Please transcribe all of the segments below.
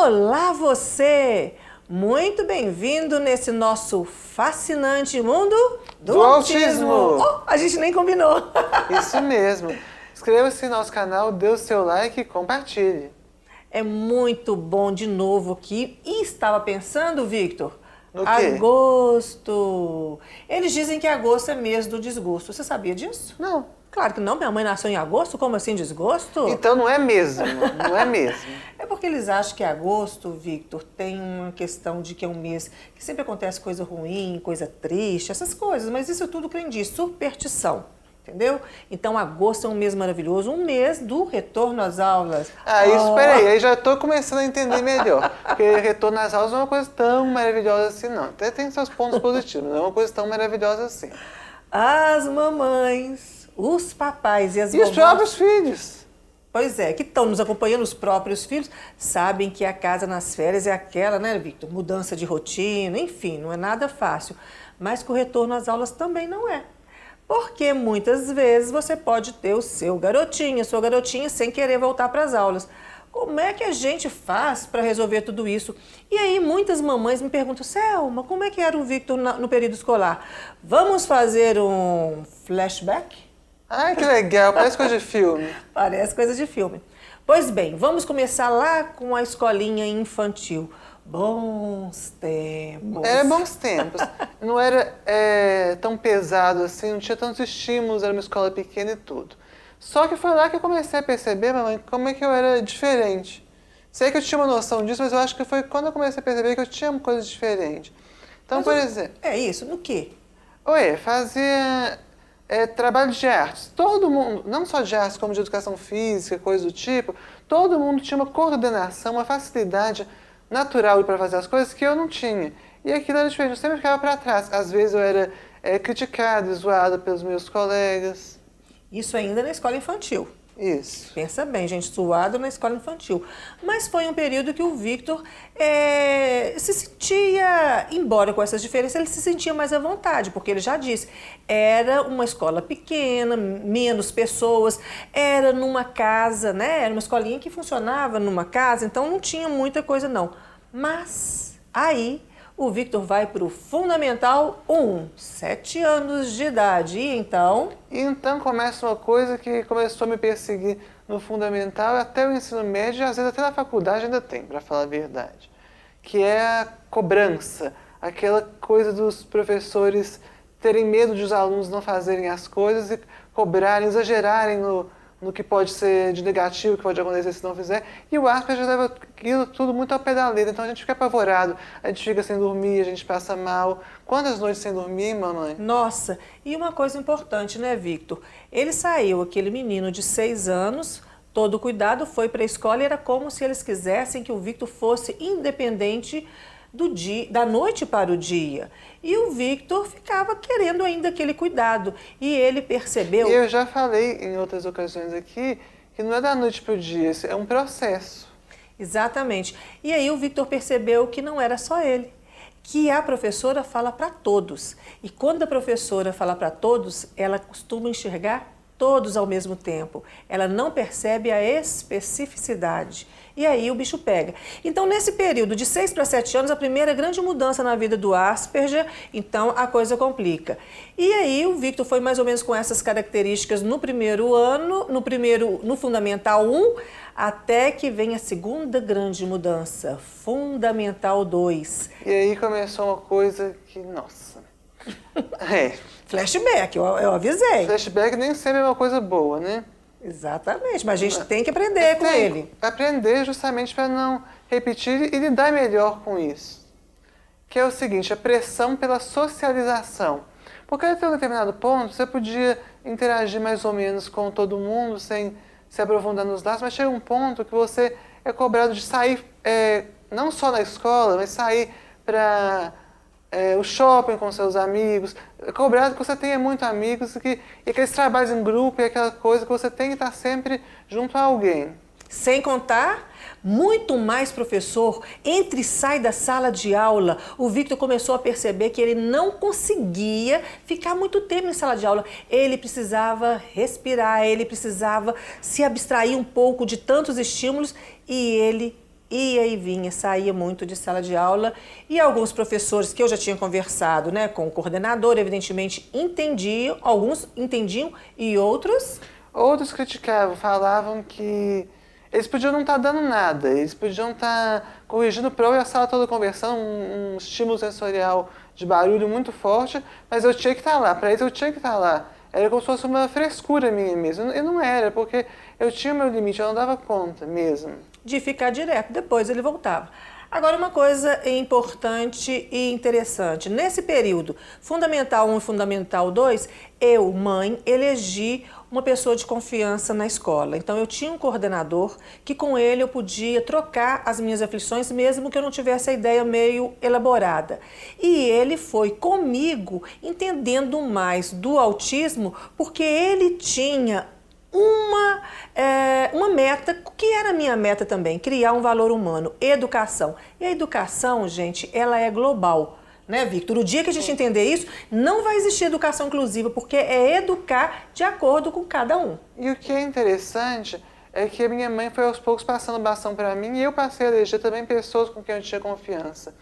Olá você! Muito bem-vindo nesse nosso fascinante mundo do autismo! Oh, a gente nem combinou! Isso mesmo! Inscreva-se no nosso canal, dê o seu like e compartilhe. É muito bom de novo aqui. E estava pensando, Victor? No quê? Agosto! Eles dizem que agosto é mês do desgosto. Você sabia disso? Não. Claro que não, minha mãe nasceu em agosto, como assim desgosto? Então não é mesmo, não é mesmo. É porque eles acham que agosto, Victor, tem uma questão de que é um mês que sempre acontece coisa ruim, coisa triste, essas coisas, mas isso tudo quem diz, superstição, entendeu? Então agosto é um mês maravilhoso, um mês do retorno às aulas. Isso, peraí, aí já estou começando a entender melhor, porque retorno às aulas não é uma coisa tão maravilhosa assim não, até tem seus pontos positivos, não é uma coisa tão maravilhosa assim. As mamães, os papais e as vovós... E os próprios filhos. Pois é, que estão nos acompanhando, os próprios filhos, sabem que a casa nas férias é aquela, né, Victor? Mudança de rotina, enfim, não é nada fácil. Mas que o retorno às aulas também não é. Porque muitas vezes você pode ter o seu garotinho, a sua garotinha, sem querer voltar para as aulas. Como é que a gente faz para resolver tudo isso? E aí muitas mamães me perguntam, Selma, como é que era o Victor no período escolar? Vamos fazer um flashback? Ai, que legal, parece coisa de filme. Parece coisa de filme. Pois bem, vamos começar lá com a escolinha infantil. Bons tempos. Era bons tempos. Não era tão pesado assim, não tinha tantos estímulos, era uma escola pequena e tudo. Só que foi lá que eu comecei a perceber, mamãe, como é que eu era diferente. Sei que eu tinha uma noção disso, mas eu acho que foi quando eu comecei a perceber que eu tinha coisas diferentes. Então, mas por exemplo... É isso, no quê? Fazia... trabalho de artes. Todo mundo, não só de artes, como de educação física, coisa do tipo, todo mundo tinha uma coordenação, uma facilidade natural para fazer as coisas que eu não tinha. E aquilo era diferente, eu sempre ficava para trás. Às vezes eu era criticado e zoado pelos meus colegas. Isso ainda na escola infantil. Isso. Pensa bem, gente, zoado na escola infantil. Mas foi um período que o Victor se sentia, embora com essas diferenças, ele se sentia mais à vontade, porque ele já disse, era uma escola pequena, menos pessoas, era numa casa, né? Era uma escolinha que funcionava numa casa, então não tinha muita coisa não. Mas aí o Victor vai para o Fundamental 1, 7 anos de idade, e então... Então começa uma coisa que começou a me perseguir no Fundamental, até o ensino médio, e às vezes até na faculdade ainda tem, para falar a verdade. Que é a cobrança, aquela coisa dos professores terem medo de os alunos não fazerem as coisas e cobrarem, exagerarem no que pode ser de negativo, que pode acontecer se não fizer. E o Asperger leva aquilo tudo muito ao pé da letra, então a gente fica apavorado, a gente fica sem dormir, a gente passa mal. Quantas noites sem dormir, hein, mamãe? Nossa, e uma coisa importante, né, Victor? Ele saiu, aquele menino de 6 anos, todo cuidado, foi para a escola e era como se eles quisessem que o Victor fosse independente da noite para o dia. E o Victor ficava querendo ainda aquele cuidado. E ele percebeu... Eu já falei em outras ocasiões aqui que não é da noite para o dia, é um processo. Exatamente. E aí o Victor percebeu que não era só ele, que a professora fala para todos. E quando a professora fala para todos, ela costuma enxergar todos ao mesmo tempo. Ela não percebe a especificidade. E aí o bicho pega. Então, nesse período de 6 para 7 anos, a primeira grande mudança na vida do Asperger, então a coisa complica. E aí o Victor foi mais ou menos com essas características no primeiro ano, no Fundamental 1, até que vem a segunda grande mudança, Fundamental 2. E aí começou uma coisa que, nossa... Flashback, eu avisei. Flashback nem sempre é uma coisa boa, né? Exatamente, mas a gente tem que aprender com ele. Aprender justamente para não repetir e lidar melhor com isso. Que é o seguinte, a pressão pela socialização. Porque até um determinado ponto você podia interagir mais ou menos com todo mundo sem se aprofundar nos laços, mas chega um ponto que você é cobrado de sair, não só na escola, mas sair para... o shopping com seus amigos, cobrado que você tenha muitos amigos e aqueles trabalhos em grupo e aquela coisa que você tem que estar sempre junto a alguém. Sem contar, muito mais professor, entra e sai da sala de aula. O Victor começou a perceber que ele não conseguia ficar muito tempo em sala de aula. Ele precisava respirar, ele precisava se abstrair um pouco de tantos estímulos e ele ia e vinha, saía muito de sala de aula e alguns professores que eu já tinha conversado, né, com o coordenador, evidentemente entendiam, alguns entendiam e outros... Outros criticavam, falavam que eles podiam não estar dando nada, eles podiam estar corrigindo prova e a sala toda conversando, um estímulo sensorial de barulho muito forte, mas eu tinha que estar lá, para eles eu tinha que estar lá. Era como se fosse uma frescura minha mesmo. E não era, porque eu tinha o meu limite, eu não dava conta mesmo. De ficar direto, depois ele voltava. Agora, uma coisa importante e interessante. Nesse período, Fundamental 1 e Fundamental 2, eu, mãe, elegi uma pessoa de confiança na escola. Então, eu tinha um coordenador que com ele eu podia trocar as minhas aflições, mesmo que eu não tivesse a ideia meio elaborada. E ele foi comigo entendendo mais do autismo, porque ele tinha uma meta, que era a minha meta também, criar um valor humano, educação. E a educação, gente, ela é global, né, Victor? O dia que a gente entender isso, não vai existir educação inclusiva, porque é educar de acordo com cada um. E o que é interessante é que a minha mãe foi aos poucos passando bastão para mim e eu passei a eleger também pessoas com quem eu tinha confiança.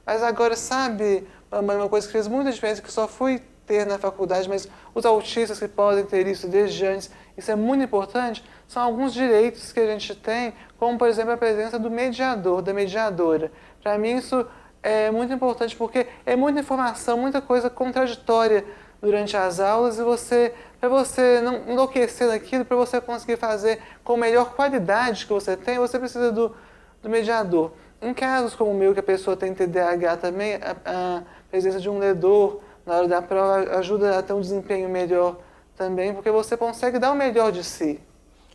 Mas agora, sabe, mamãe, uma coisa que fez muita diferença, que eu só fui ter na faculdade, mas os autistas que podem ter isso desde antes, isso é muito importante, são alguns direitos que a gente tem, como, por exemplo, a presença do mediador, da mediadora. Para mim, isso é muito importante, porque é muita informação, muita coisa contraditória durante as aulas, e para você não enlouquecer naquilo, para você conseguir fazer com a melhor qualidade que você tem, você precisa do mediador. Em casos como o meu, que a pessoa tem TDAH também, a presença de um ledor na hora da prova ajuda a ter um desempenho melhor também, porque você consegue dar o melhor de si.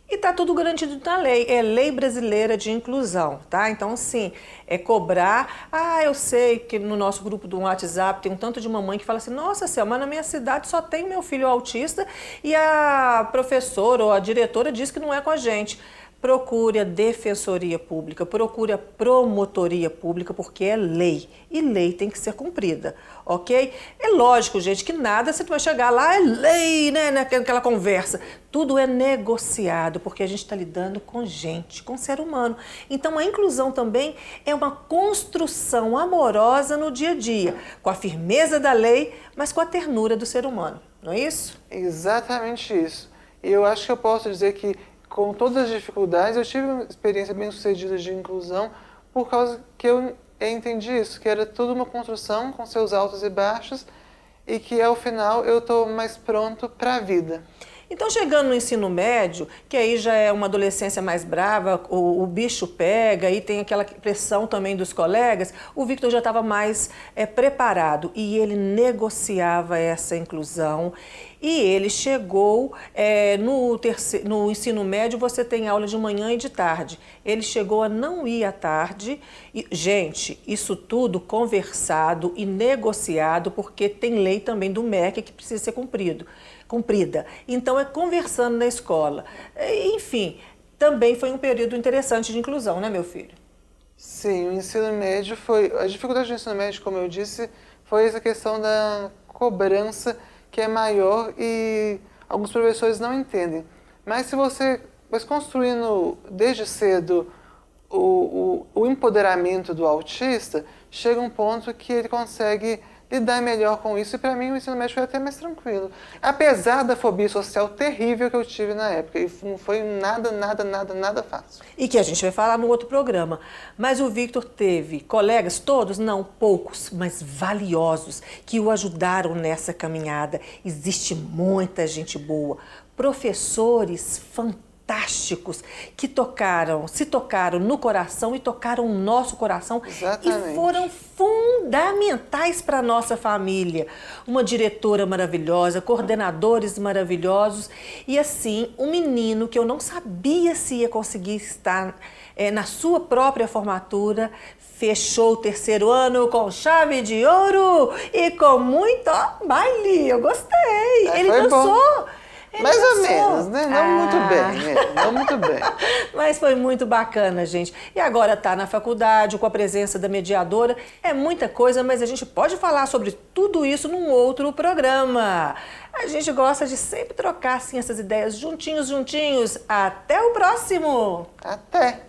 E está tudo garantido na lei, é Lei Brasileira de Inclusão, tá? Então, assim, é cobrar... eu sei que no nosso grupo do WhatsApp tem um tanto de mamãe que fala assim, nossa, Selma, na minha cidade só tem meu filho autista e a professora ou a diretora diz que não é com a gente. Procure a Defensoria Pública, procure a Promotoria Pública, porque é lei. E lei tem que ser cumprida, ok? É lógico, gente, que nada você vai chegar lá, é lei, né? Naquela conversa. Tudo é negociado, porque a gente está lidando com gente, com ser humano. Então, a inclusão também é uma construção amorosa no dia a dia, com a firmeza da lei, mas com a ternura do ser humano, não é isso? Exatamente isso. E eu acho que eu posso dizer que, com todas as dificuldades, eu tive uma experiência bem sucedida de inclusão por causa que eu entendi isso, que era tudo uma construção com seus altos e baixos e que ao final eu estou mais pronto para a vida. Então, chegando no ensino médio, que aí já é uma adolescência mais brava, o bicho pega e tem aquela pressão também dos colegas, o Victor já estava mais preparado e ele negociava essa inclusão. E ele chegou, no ensino médio você tem aula de manhã e de tarde. Ele chegou a não ir à tarde. E, gente, isso tudo conversado e negociado, porque tem lei também do MEC que precisa ser cumprida. Então, é conversando na escola. Enfim, também foi um período interessante de inclusão, né, meu filho? Sim, o ensino médio foi... A dificuldade do ensino médio, como eu disse, foi essa questão da cobrança, que é maior e alguns professores não entendem. Mas se você vai construindo desde cedo o empoderamento do autista, chega um ponto que ele consegue lidar melhor com isso, e para mim o ensino médio foi até mais tranquilo. Apesar da fobia social terrível que eu tive na época, e não foi nada fácil. E que a gente vai falar no outro programa. Mas o Victor teve colegas, todos, não, poucos, mas valiosos, que o ajudaram nessa caminhada. Existe muita gente boa, professores fantásticos, que se tocaram no coração e tocaram o nosso coração. Exatamente. E foram fundamentais para a nossa família. Uma diretora maravilhosa, coordenadores maravilhosos e assim, um menino que eu não sabia se ia conseguir estar na sua própria formatura, fechou o terceiro ano com chave de ouro e com muito baile. Eu gostei. Ele dançou. Bom. Mais ou menos, né? Não muito bem, não muito bem. Mas foi muito bacana, gente. E agora tá na faculdade, com a presença da mediadora. É muita coisa, mas a gente pode falar sobre tudo isso num outro programa. A gente gosta de sempre trocar assim, essas ideias juntinhos. Até o próximo! Até!